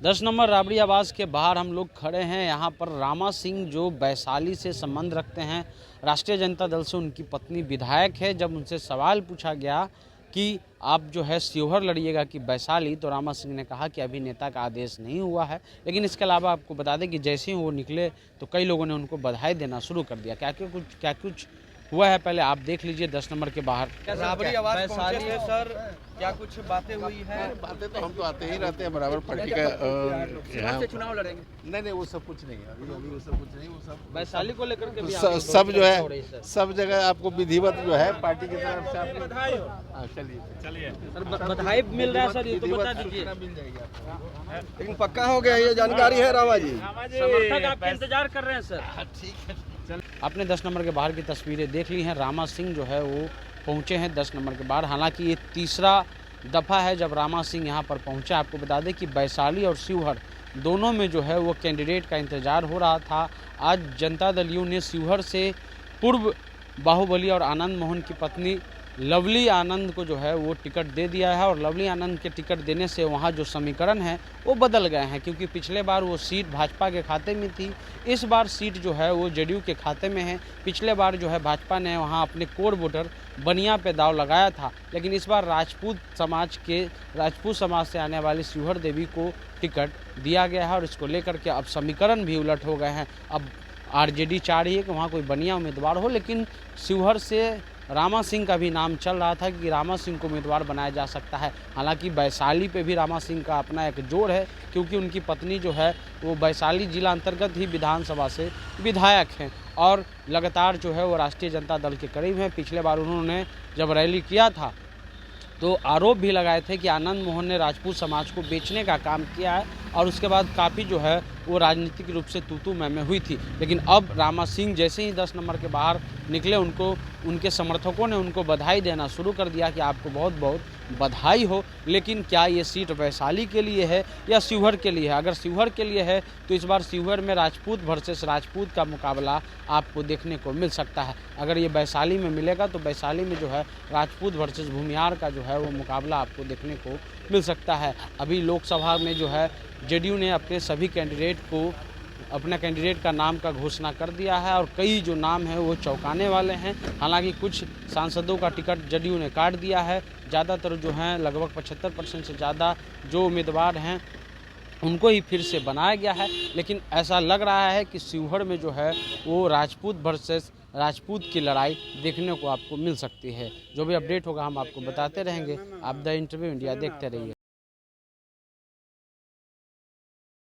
10 number Rabri आवास के बाहर हम लोग खड़े हैं। यहाँ पर रामा सिंह जो वैशाली से संबंध रखते हैं, राष्ट्रीय जनता दल से उनकी पत्नी विधायक है। जब उनसे सवाल पूछा गया कि आप जो है शिवहर लड़िएगा कि वैशाली, तो रामा सिंह ने कहा कि अभी नेता का आदेश नहीं हुआ है। लेकिन इसके अलावा आपको बता दें कि जैसे ही वो निकले तो कई लोगों ने उनको बधाई देना शुरू कर दिया। क्या कुछ हुआ है पहले आप देख लीजिए 10 नंबर के बाहर। राबड़ी आवास पहुंचे थे सर, क्या कुछ बातें हुई हैं? बातें तो हम तो आते ही रहते हैं बराबर पार्टी का। यहाँ से चुनाव लड़ेंगे? नहीं वो सब कुछ नहीं है, अभी वो सब कुछ नहीं, वो सब वैशाली को लेकर के भी सब जो है सब जगह आपको विधिवत जो है पार्टी की तरफ से आपको चलिए सर बधाई मिल रहा है सर, ये तो बता दीजिए। मिल जाएगी आपको। लेकिन पक्का हो गया ये जानकारी है रामा जी? समर्थक आपका इंतजार कर रहे हैं सर। ठीक है। आपने 10 नंबर के बाहर की तस्वीरें देख ली हैं। रामा सिंह जो है वो पहुंचे हैं 10 नंबर के बाहर। हालांकि ये तीसरा दफ़ा है जब रामा सिंह यहां पर पहुंचे। आपको बता दें कि वैशाली और शिवहर दोनों में जो है वो कैंडिडेट का इंतज़ार हो रहा था। आज जनता दल यू ने शिवहर से पूर्व बाहुबली और आनंद मोहन की पत्नी लवली आनंद को जो है वो टिकट दे दिया है। और लवली आनंद के टिकट देने से वहाँ जो समीकरण है वो बदल गए हैं, क्योंकि पिछले बार वो सीट भाजपा के खाते में थी, इस बार सीट जो है वो जेडीयू के खाते में है। पिछले बार जो है भाजपा ने वहाँ अपने कोर वोटर बनिया पे दाव लगाया था, लेकिन इस बार राजपूत समाज से आने वाली शिवहर देवी को टिकट दिया गया है। और इसको लेकर के अब समीकरण भी उलट हो गए हैं। अब आरजेडी चाह रही है कि वहाँ कोई बनिया उम्मीदवार हो, लेकिन शिवहर से रामा सिंह का भी नाम चल रहा था कि रामा सिंह को उम्मीदवार बनाया जा सकता है। हालांकि वैशाली पे भी रामा सिंह का अपना एक जोर है, क्योंकि उनकी पत्नी जो है वो वैशाली जिला अंतर्गत ही विधानसभा से विधायक हैं और लगातार जो है वो राष्ट्रीय जनता दल के करीब हैं। पिछले बार उन्होंने जब रैली किया था तो आरोप भी लगाए थे कि आनंद मोहन ने राजपूत समाज को बेचने का काम किया है, और उसके बाद काफ़ी जो है वो राजनीतिक रूप से तू मैं हुई थी। लेकिन अब रामा सिंह जैसे ही 10 नंबर के बाहर निकले, उनके समर्थकों ने उनको बधाई देना शुरू कर दिया कि आपको बहुत बहुत बधाई हो। लेकिन क्या ये सीट वैशाली के लिए है या शिवहर के लिए है? अगर शिवहर के लिए है तो इस बार शिवहर में राजपूत वर्सेस राजपूत का मुकाबला आपको देखने को मिल सकता है। अगर ये वैशाली में मिलेगा तो वैशाली में जो है राजपूत वर्सेस भूमियार का जो है वो मुकाबला आपको देखने को मिल सकता है। अभी लोकसभा में जो है जेडीयू ने अपने कैंडिडेट का नाम का घोषणा कर दिया है, और कई जो नाम है वो चौंकाने वाले हैं। हालांकि कुछ सांसदों का टिकट जेडीयू ने काट दिया है। ज़्यादातर जो हैं लगभग 75% से ज़्यादा जो उम्मीदवार हैं उनको ही फिर से बनाया गया है। लेकिन ऐसा लग रहा है कि शिवहर में जो है वो राजपूत वर्सेस राजपूत की लड़ाई देखने को आपको मिल सकती है। जो भी अपडेट होगा हम आपको बताते रहेंगे। आप द इंटरव्यू इंडिया देखते रहिए।